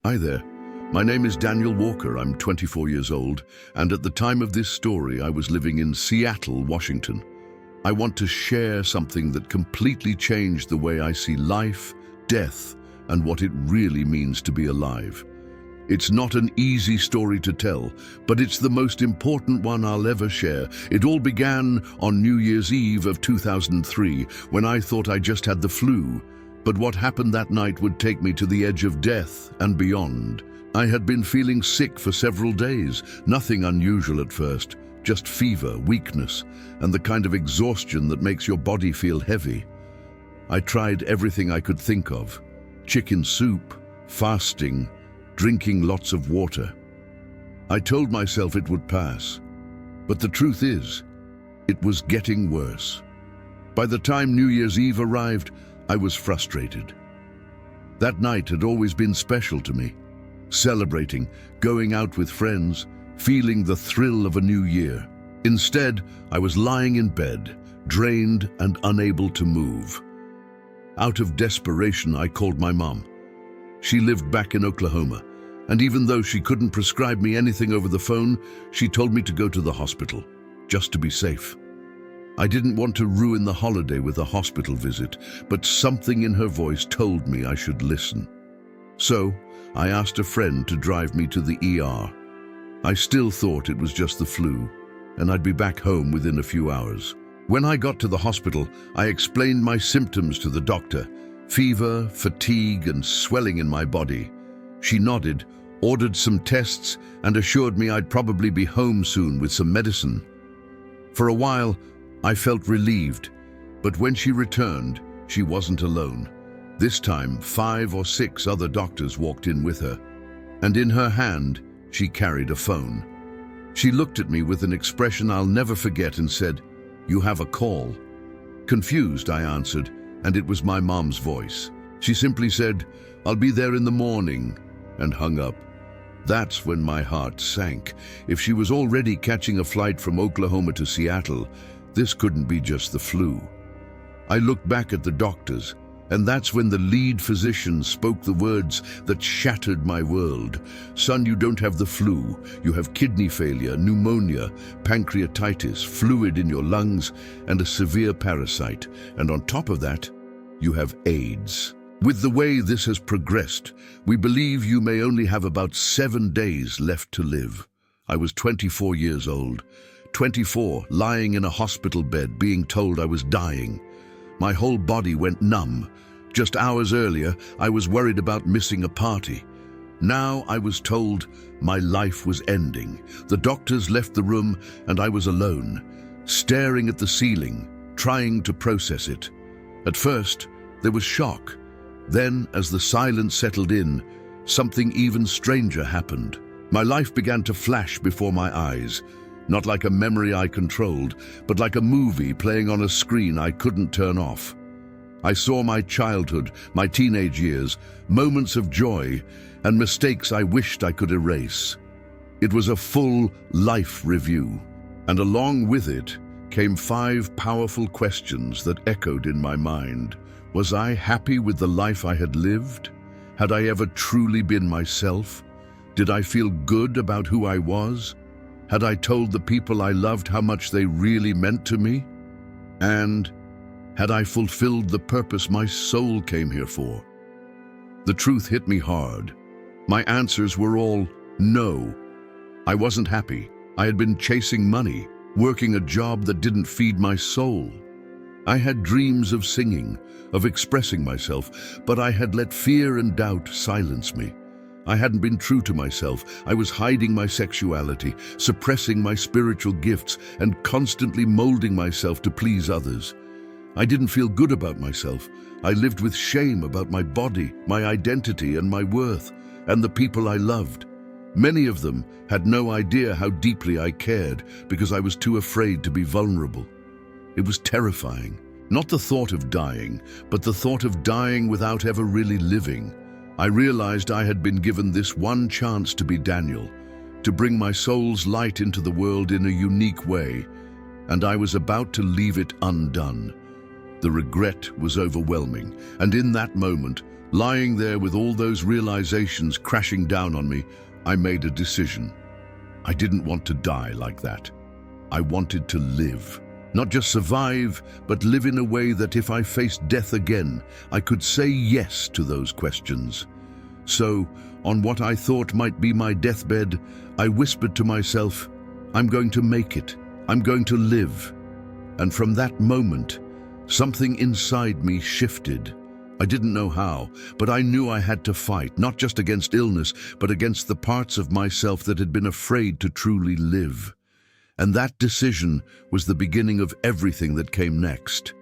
Hi there. My name is Daniel Walker. I'm 24 years old, and at the time of this story, I was living in Seattle, Washington. I want to share something that completely changed the way I see life, death, and what it really means to be alive. It's not an easy story to tell, but it's the most important one I'll ever share. It all began on New Year's Eve of 2003, when I thought I just had the flu. But what happened that night would take me to the edge of death and beyond. I had been feeling sick for several days, nothing unusual at first, just fever, weakness, and the kind of exhaustion that makes your body feel heavy. I tried everything I could think of: chicken soup, fasting, drinking lots of water. I told myself it would pass, but the truth is, it was getting worse. By the time New Year's Eve arrived, I was frustrated. That night had always been special to me. Celebrating, going out with friends, feeling the thrill of a new year. Instead, I was lying in bed, drained and unable to move. Out of desperation, I called my mom. She lived back in Oklahoma, and even though she couldn't prescribe me anything over the phone, she told me to go to the hospital, just to be safe. I didn't want to ruin the holiday with a hospital visit, but something in her voice told me I should listen. So, I asked a friend to drive me to the ER. I still thought it was just the flu, and I'd be back home within a few hours. When I got to the hospital, I explained my symptoms to the doctor: fever, fatigue, and swelling in my body. She nodded, ordered some tests, and assured me I'd probably be home soon with some medicine. For a while, I felt relieved, but when she returned, she wasn't alone. This time, 5 or 6 other doctors walked in with her, and in her hand, she carried a phone. She looked at me with an expression I'll never forget and said, "You have a call." Confused, I answered, and it was my mom's voice. She simply said, "I'll be there in the morning," and hung up. That's when my heart sank. If she was already catching a flight from Oklahoma to Seattle, this couldn't be just the flu. I looked back at the doctors, and that's when the lead physician spoke the words that shattered my world. "Son, you don't have the flu. You have kidney failure, pneumonia, pancreatitis, fluid in your lungs, and a severe parasite. And on top of that, you have AIDS. With the way this has progressed, we believe you may only have about 7 days left to live." I was 24 years old. 24, lying in a hospital bed, being told I was dying. My whole body went numb. Just hours earlier, I was worried about missing a party. Now I was told my life was ending. The doctors left the room, and I was alone, staring at the ceiling, trying to process it. At first, there was shock. Then, as the silence settled in, something even stranger happened. My life began to flash before my eyes. Not like a memory I controlled, but like a movie playing on a screen I couldn't turn off. I saw my childhood, my teenage years, moments of joy, and mistakes I wished I could erase. It was a full life review, and along with it came 5 powerful questions that echoed in my mind. Was I happy with the life I had lived? Had I ever truly been myself? Did I feel good about who I was? Had I told the people I loved how much they really meant to me? And had I fulfilled the purpose my soul came here for? The truth hit me hard. My answers were all no. I wasn't happy. I had been chasing money, working a job that didn't feed my soul. I had dreams of singing, of expressing myself, but I had let fear and doubt silence me. I hadn't been true to myself. I was hiding my sexuality, suppressing my spiritual gifts, and constantly molding myself to please others. I didn't feel good about myself. I lived with shame about my body, my identity, and my worth, and the people I loved. Many of them had no idea how deeply I cared because I was too afraid to be vulnerable. It was terrifying. Not the thought of dying, but the thought of dying without ever really living. I realized I had been given this one chance to be Daniel, to bring my soul's light into the world in a unique way, and I was about to leave it undone. The regret was overwhelming, and in that moment, Lying there with all those realizations crashing down on me, I made a decision. I didn't want to die like that. I wanted to live. Not just survive, but live in a way that if I faced death again, I could say yes to those questions. So, on what I thought might be my deathbed, I whispered to myself, I'm going to make it. I'm going to live. And from that moment, something inside me shifted. I didn't know how, but I knew I had to fight, not just against illness, but against the parts of myself that had been afraid to truly live. And that decision was the beginning of everything that came next.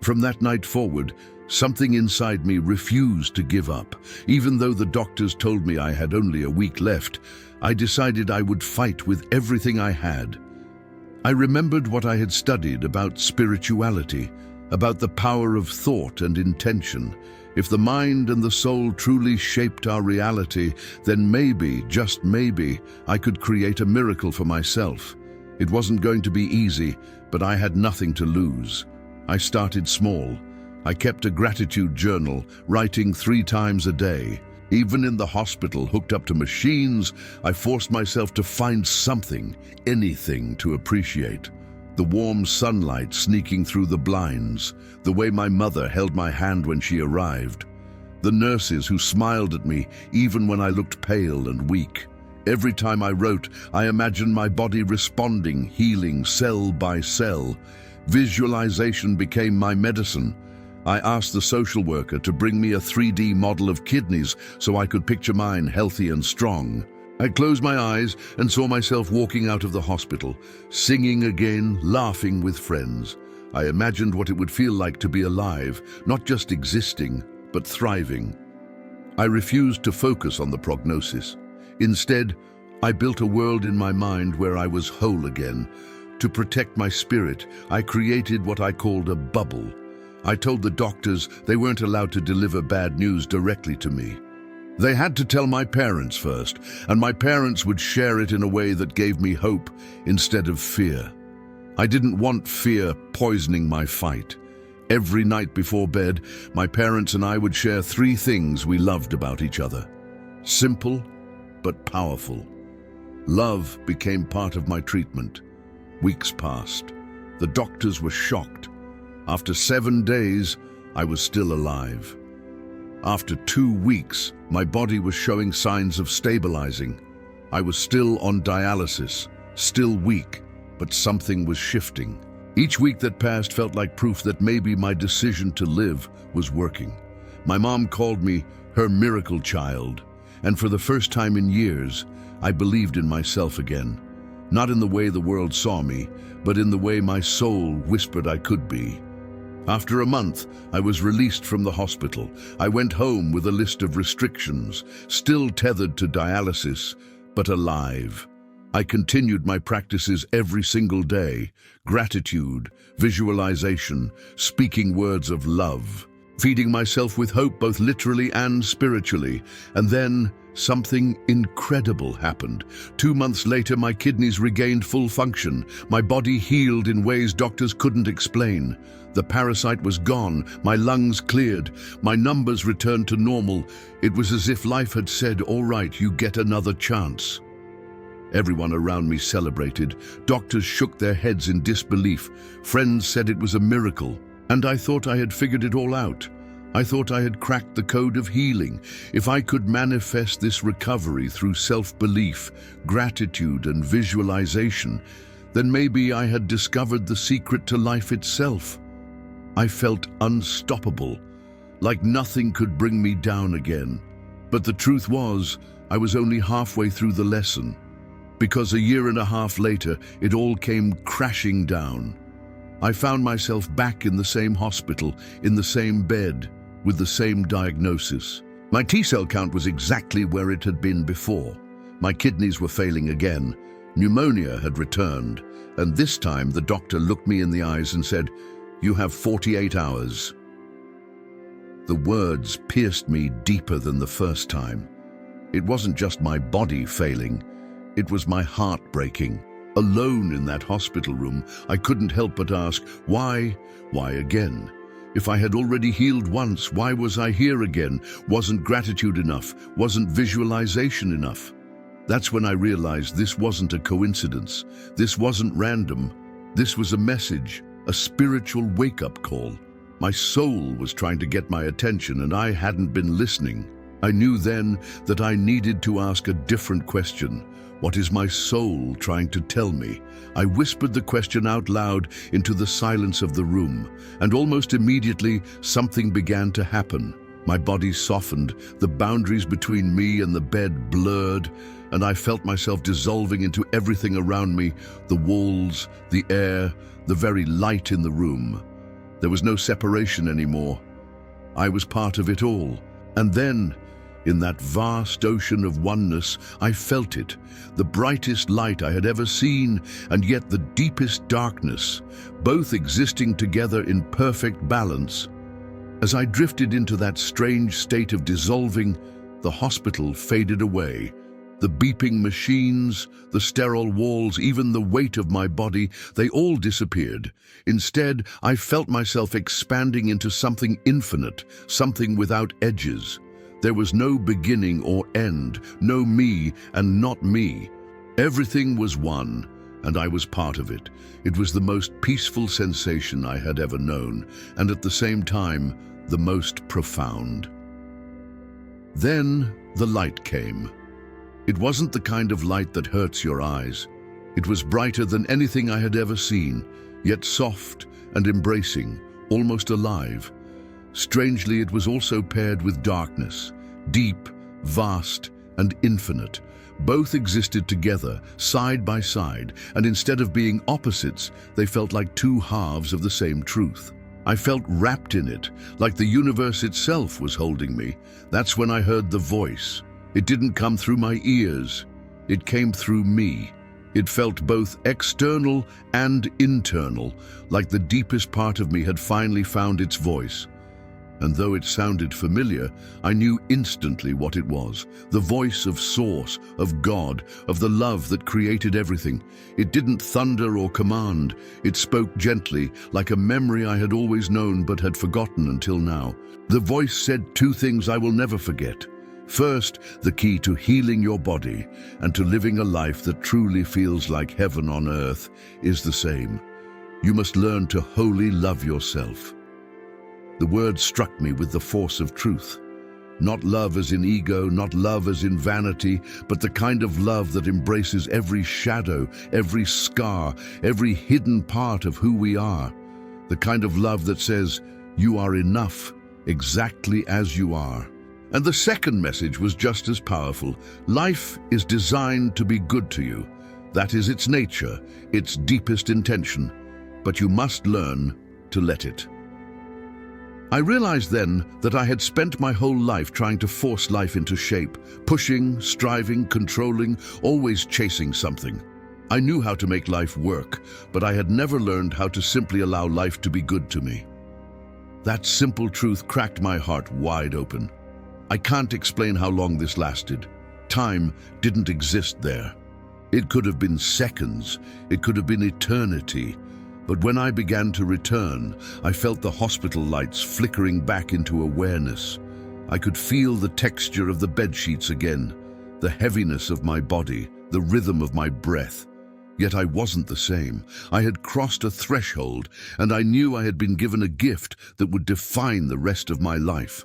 From that night forward, something inside me refused to give up. Even though the doctors told me I had only a week left, I decided I would fight with everything I had. I remembered what I had studied about spirituality, about the power of thought and intention. If the mind and the soul truly shaped our reality, then maybe, just maybe, I could create a miracle for myself. It wasn't going to be easy, but I had nothing to lose. I started small. I kept a gratitude journal, writing 3 times a day. Even in the hospital, hooked up to machines, I forced myself to find something, anything to appreciate. The warm sunlight sneaking through the blinds, the way my mother held my hand when she arrived, the nurses who smiled at me even when I looked pale and weak. Every time I wrote, I imagined my body responding, healing cell by cell. Visualization became my medicine. I asked the social worker to bring me a 3D model of kidneys so I could picture mine healthy and strong. I closed my eyes and saw myself walking out of the hospital, singing again, laughing with friends. I imagined what it would feel like to be alive, not just existing, but thriving. I refused to focus on the prognosis. Instead, I built a world in my mind where I was whole again. To protect my spirit, I created what I called a bubble. I told the doctors they weren't allowed to deliver bad news directly to me. They had to tell my parents first, and my parents would share it in a way that gave me hope instead of fear. I didn't want fear poisoning my fight. Every night before bed, my parents and I would share 3 things we loved about each other. Simple, but powerful. Love became part of my treatment. Weeks passed. The doctors were shocked. After 7 days, I was still alive. After 2 weeks, my body was showing signs of stabilizing. I was still on dialysis, still weak, but something was shifting. Each week that passed felt like proof that maybe my decision to live was working. My mom called me her miracle child, and for the first time in years, I believed in myself again. Not in the way the world saw me, but in the way my soul whispered I could be. After a month, I was released from the hospital. I went home with a list of restrictions, still tethered to dialysis, but alive. I continued my practices every single day: gratitude, visualization, speaking words of love, feeding myself with hope both literally and spiritually. And then something incredible happened. 2 months later, my kidneys regained full function. My body healed in ways doctors couldn't explain. The parasite was gone, my lungs cleared, my numbers returned to normal. It was as if life had said, "All right, you get another chance." Everyone around me celebrated. Doctors shook their heads in disbelief. Friends said it was a miracle. And I thought I had figured it all out. I thought I had cracked the code of healing. If I could manifest this recovery through self-belief, gratitude, and visualization, then maybe I had discovered the secret to life itself. I felt unstoppable, like nothing could bring me down again. But the truth was, I was only halfway through the lesson, because 1.5 years later, it all came crashing down. I found myself back in the same hospital, in the same bed, with the same diagnosis. My T-cell count was exactly where it had been before. My kidneys were failing again. Pneumonia had returned, and this time the doctor looked me in the eyes and said, "You have 48 hours." The words pierced me deeper than the first time. It wasn't just my body failing, it was my heart breaking. Alone in that hospital room, I couldn't help but ask, why again? If I had already healed once, why was I here again? Wasn't gratitude enough? Wasn't visualization enough? That's when I realized this wasn't a coincidence. This wasn't random. This was a message, a spiritual wake-up call. My soul was trying to get my attention and I hadn't been listening. I knew then that I needed to ask a different question. What is my soul trying to tell me? I whispered the question out loud into the silence of the room, and almost immediately something began to happen. My body softened, the boundaries between me and the bed blurred, and I felt myself dissolving into everything around me, the walls, the air, the very light in the room. There was no separation anymore. I was part of it all. And then, in that vast ocean of oneness, I felt it, the brightest light I had ever seen, and yet the deepest darkness, both existing together in perfect balance. As I drifted into that strange state of dissolving, the hospital faded away. The beeping machines, the sterile walls, even the weight of my body, they all disappeared. Instead, I felt myself expanding into something infinite, something without edges. There was no beginning or end, no me and not me. Everything was one, and I was part of it. It was the most peaceful sensation I had ever known, and at the same time, the most profound. Then the light came. It wasn't the kind of light that hurts your eyes. It was brighter than anything I had ever seen, yet soft and embracing, almost alive. Strangely, it was also paired with darkness, deep, vast, and infinite. Both existed together, side by side, and instead of being opposites, they felt like two halves of the same truth. I felt wrapped in it, like the universe itself was holding me. That's when I heard the voice. It didn't come through my ears. It came through me. It felt both external and internal, like the deepest part of me had finally found its voice. And though it sounded familiar, I knew instantly what it was. The voice of Source, of God, of the love that created everything. It didn't thunder or command. It spoke gently, like a memory I had always known but had forgotten until now. The voice said two things I will never forget. First, the key to healing your body and to living a life that truly feels like heaven on earth is the same. You must learn to wholly love yourself. The word struck me with the force of truth. Not love as in ego, not love as in vanity, but the kind of love that embraces every shadow, every scar, every hidden part of who we are. The kind of love that says, you are enough, exactly as you are. And the second message was just as powerful. Life is designed to be good to you. That is its nature, its deepest intention. But you must learn to let it. I realized then that I had spent my whole life trying to force life into shape, pushing, striving, controlling, always chasing something. I knew how to make life work, but I had never learned how to simply allow life to be good to me. That simple truth cracked my heart wide open. I can't explain how long this lasted. Time didn't exist there. It could have been seconds, it could have been eternity. But when I began to return, I felt the hospital lights flickering back into awareness. I could feel the texture of the bedsheets again, the heaviness of my body, the rhythm of my breath. Yet I wasn't the same. I had crossed a threshold, and I knew I had been given a gift that would define the rest of my life.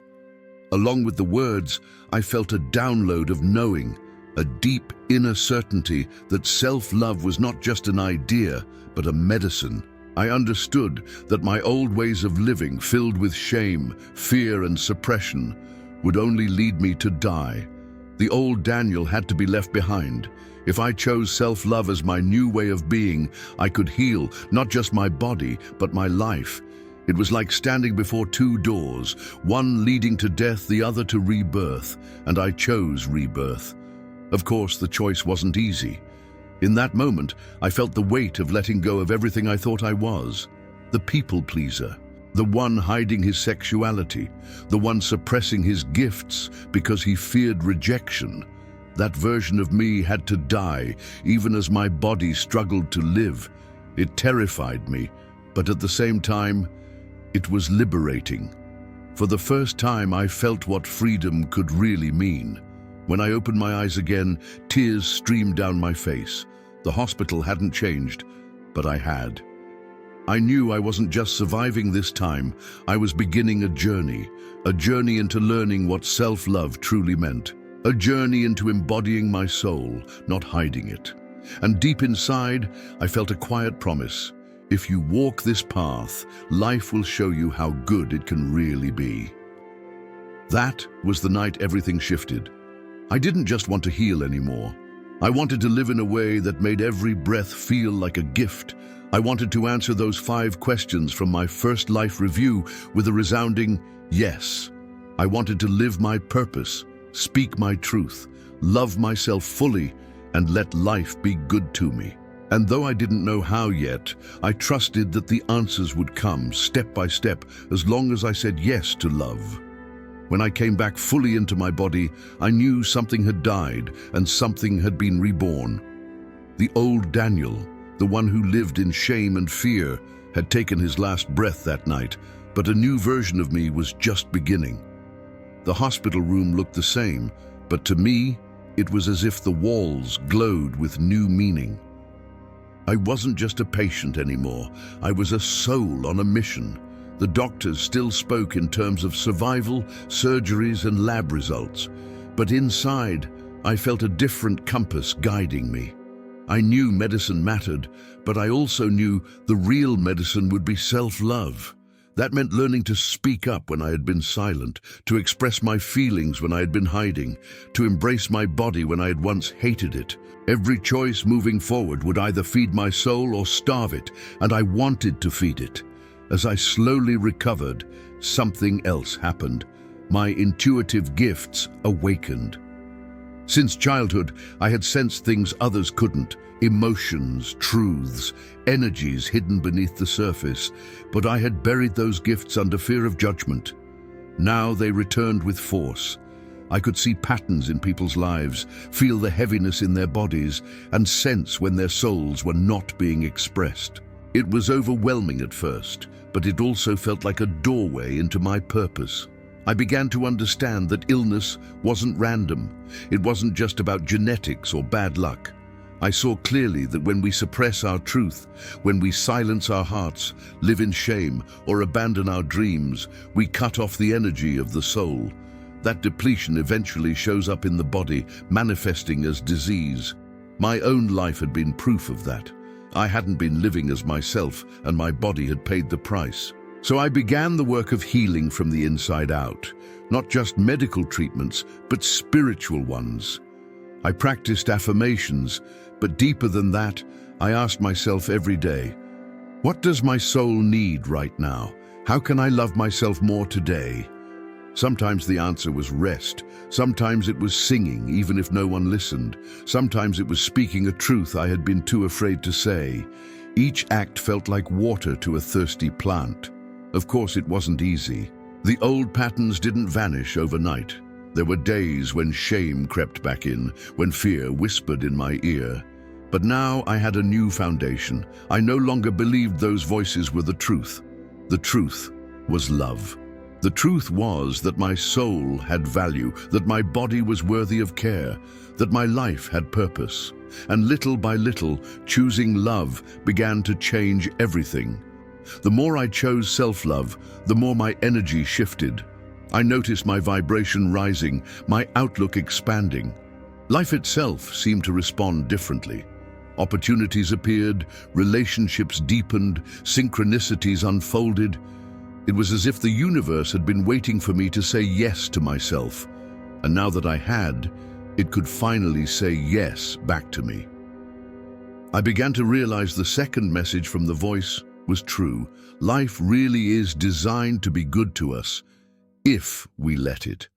Along with the words, I felt a download of knowing, a deep inner certainty that self-love was not just an idea, but a medicine. I understood that my old ways of living, filled with shame, fear, and suppression, would only lead me to die. The old Daniel had to be left behind. If I chose self-love as my new way of being, I could heal not just my body, but my life. It was like standing before two doors, one leading to death, the other to rebirth, and I chose rebirth. Of course, the choice wasn't easy. In that moment, I felt the weight of letting go of everything I thought I was. The people pleaser, the one hiding his sexuality, the one suppressing his gifts because he feared rejection. That version of me had to die, even as my body struggled to live. It terrified me, but at the same time, It was liberating. For the first time, I felt what freedom could really mean. When I opened my eyes again, tears streamed down my face. The hospital hadn't changed, but I had. I knew I wasn't just surviving this time, I was beginning a journey into learning what self-love truly meant, a journey into embodying my soul, not hiding it. And deep inside, I felt a quiet promise. If you walk this path, life will show you how good it can really be. That was the night everything shifted. I didn't just want to heal anymore. I wanted to live in a way that made every breath feel like a gift. I wanted to answer those 5 questions from my first life review with a resounding yes. I wanted to live my purpose, speak my truth, love myself fully, and let life be good to me. And though I didn't know how yet, I trusted that the answers would come step by step as long as I said yes to love. When I came back fully into my body, I knew something had died and something had been reborn. The old Daniel, the one who lived in shame and fear, had taken his last breath that night, but a new version of me was just beginning. The hospital room looked the same, but to me, it was as if the walls glowed with new meaning. I wasn't just a patient anymore, I was a soul on a mission. The doctors still spoke in terms of survival, surgeries, and lab results, but inside, I felt a different compass guiding me. I knew medicine mattered, but I also knew the real medicine would be self-love. That meant learning to speak up when I had been silent, to express my feelings when I had been hiding, to embrace my body when I had once hated it. Every choice moving forward would either feed my soul or starve it, and I wanted to feed it. As I slowly recovered, something else happened. My intuitive gifts awakened. Since childhood, I had sensed things others couldn't, emotions, truths, energies hidden beneath the surface, but I had buried those gifts under fear of judgment. Now they returned with force. I could see patterns in people's lives, feel the heaviness in their bodies, and sense when their souls were not being expressed. It was overwhelming at first, but it also felt like a doorway into my purpose. I began to understand that illness wasn't random. It wasn't just about genetics or bad luck. I saw clearly that when we suppress our truth, when we silence our hearts, live in shame, or abandon our dreams, we cut off the energy of the soul. That depletion eventually shows up in the body, manifesting as disease. My own life had been proof of that. I hadn't been living as myself, and my body had paid the price. So I began the work of healing from the inside out, not just medical treatments, but spiritual ones. I practiced affirmations, but deeper than that, I asked myself every day, what does my soul need right now? How can I love myself more today? Sometimes the answer was rest. Sometimes it was singing, even if no one listened. Sometimes it was speaking a truth I had been too afraid to say. Each act felt like water to a thirsty plant. Of course, it wasn't easy. The old patterns didn't vanish overnight. There were days when shame crept back in, when fear whispered in my ear. But now I had a new foundation. I no longer believed those voices were the truth. The truth was love. The truth was that my soul had value, that my body was worthy of care, that my life had purpose. And little by little, choosing love began to change everything. The more I chose self-love, the more my energy shifted. I noticed my vibration rising, my outlook expanding. Life itself seemed to respond differently. Opportunities appeared, relationships deepened, synchronicities unfolded. It was as if the universe had been waiting for me to say yes to myself. And now that I had, it could finally say yes back to me. I began to realize the second message from the voice was true. Life really is designed to be good to us, if we let it.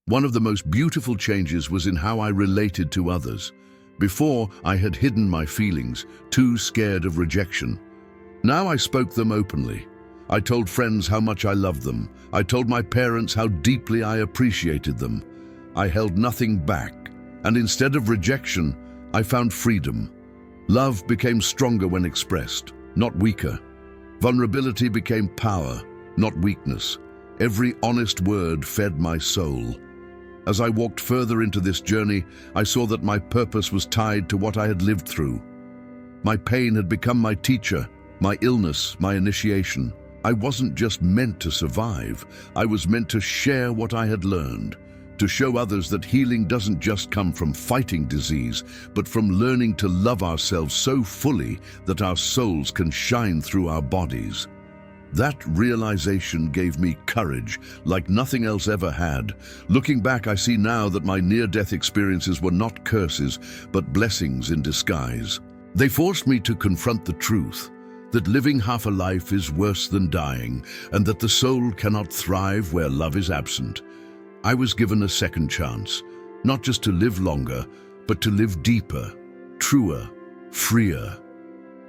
One of the most beautiful changes was in how I related to others. Before, I had hidden my feelings, too scared of rejection. Now I spoke them openly. I told friends how much I loved them. I told my parents how deeply I appreciated them. I held nothing back, and instead of rejection, I found freedom. Love became stronger when expressed, not weaker. Vulnerability became power, not weakness. Every honest word fed my soul. As I walked further into this journey, I saw that my purpose was tied to what I had lived through. My pain had become my teacher, my illness, my initiation. I wasn't just meant to survive, I was meant to share what I had learned, to show others that healing doesn't just come from fighting disease, but from learning to love ourselves so fully that our souls can shine through our bodies. That realization gave me courage like nothing else ever had. Looking back, I see now that my near-death experiences were not curses, but blessings in disguise. They forced me to confront the truth, that living half a life is worse than dying, and that the soul cannot thrive where love is absent. I was given a second chance, not just to live longer, but to live deeper, truer, freer.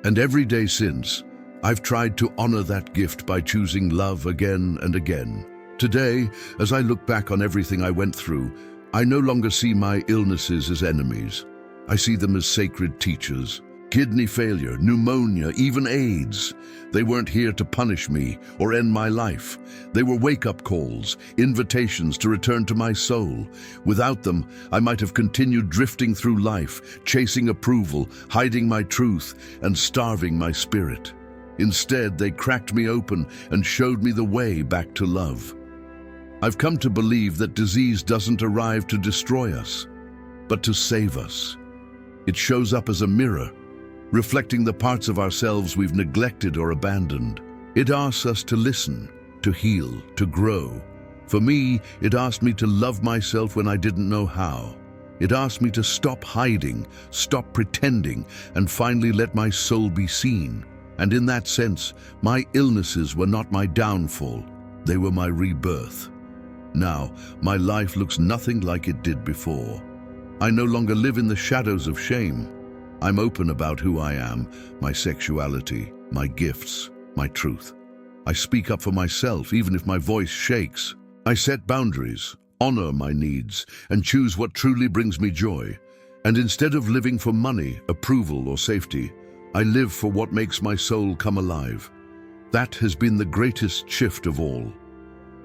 And every day since, I've tried to honor that gift by choosing love again and again. Today, as I look back on everything I went through, I no longer see my illnesses as enemies. I see them as sacred teachers. Kidney failure, pneumonia, even AIDS. They weren't here to punish me or end my life. They were wake-up calls, invitations to return to my soul. Without them, I might have continued drifting through life, chasing approval, hiding my truth, and starving my spirit. Instead, they cracked me open and showed me the way back to love. I've come to believe that disease doesn't arrive to destroy us, but to save us. It shows up as a mirror, reflecting the parts of ourselves we've neglected or abandoned. It asks us to listen, to heal, to grow. For me, it asked me to love myself when I didn't know how. It asked me to stop hiding, stop pretending, and finally let my soul be seen. And in that sense, my illnesses were not my downfall, they were my rebirth. Now, my life looks nothing like it did before. I no longer live in the shadows of shame. I'm open about who I am, my sexuality, my gifts, my truth. I speak up for myself, even if my voice shakes. I set boundaries, honor my needs, and choose what truly brings me joy. And instead of living for money, approval, or safety, I live for what makes my soul come alive. That has been the greatest shift of all.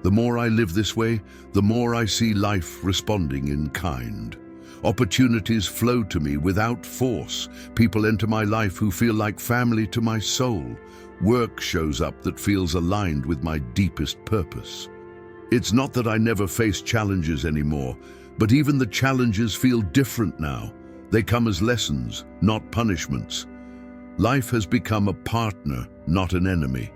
The more I live this way, the more I see life responding in kind. Opportunities flow to me without force. People enter my life who feel like family to my soul. Work shows up that feels aligned with my deepest purpose. It's not that I never face challenges anymore, but even the challenges feel different now. They come as lessons, not punishments. Life has become a partner, not an enemy.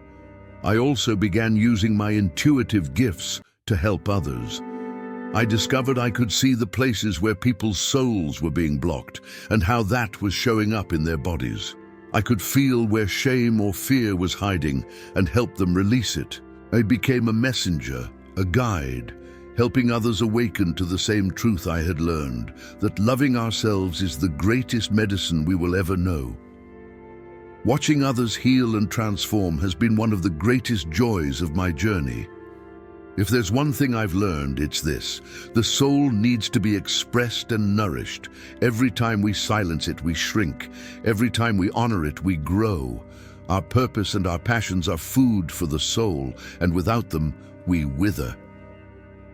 I also began using my intuitive gifts to help others. I discovered I could see the places where people's souls were being blocked and how that was showing up in their bodies. I could feel where shame or fear was hiding and help them release it. I became a messenger, a guide, helping others awaken to the same truth I had learned, that loving ourselves is the greatest medicine we will ever know. Watching others heal and transform has been one of the greatest joys of my journey. If there's one thing I've learned, it's this: the soul needs to be expressed and nourished. Every time we silence it, we shrink. Every time we honor it, we grow. Our purpose and our passions are food for the soul, and without them, we wither.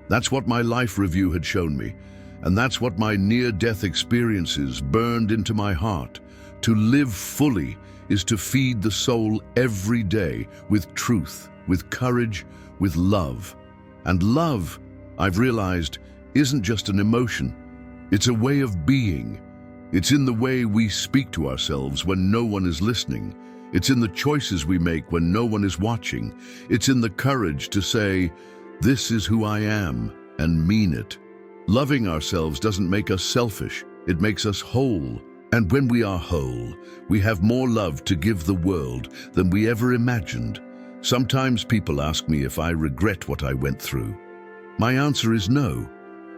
That's what my life review had shown me, and that's what my near-death experiences burned into my heart. To live fully is to feed the soul every day with truth, with courage, with love. And love, I've realized, isn't just an emotion. It's a way of being. It's in the way we speak to ourselves when no one is listening. It's in the choices we make when no one is watching. It's in the courage to say, "This is who I am," and mean it. Loving ourselves doesn't make us selfish. It makes us whole. And when we are whole, we have more love to give the world than we ever imagined. Sometimes people ask me if I regret what I went through. My answer is no.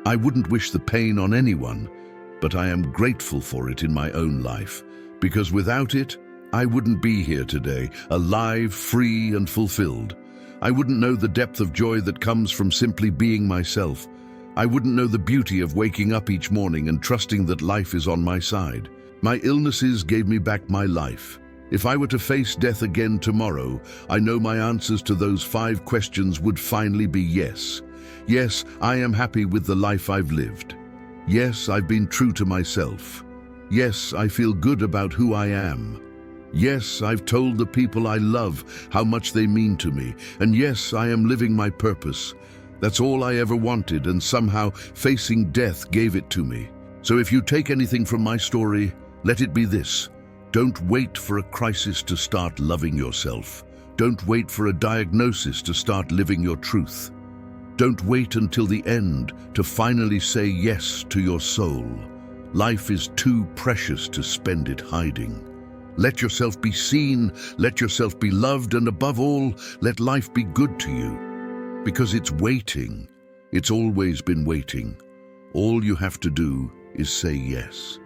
I wouldn't wish the pain on anyone, but I am grateful for it in my own life, because without it, I wouldn't be here today, alive, free, and fulfilled. I wouldn't know the depth of joy that comes from simply being myself. I wouldn't know the beauty of waking up each morning and trusting that life is on my side. My illnesses gave me back my life. If I were to face death again tomorrow, I know my answers to those 5 questions would finally be yes. Yes, I am happy with the life I've lived. Yes, I've been true to myself. Yes, I feel good about who I am. Yes, I've told the people I love how much they mean to me. And yes, I am living my purpose. That's all I ever wanted, and somehow facing death gave it to me. So if you take anything from my story, let it be this. Don't wait for a crisis to start loving yourself. Don't wait for a diagnosis to start living your truth. Don't wait until the end to finally say yes to your soul. Life is too precious to spend it hiding. Let yourself be seen, let yourself be loved, and above all, let life be good to you. Because it's waiting. It's always been waiting. All you have to do is say yes.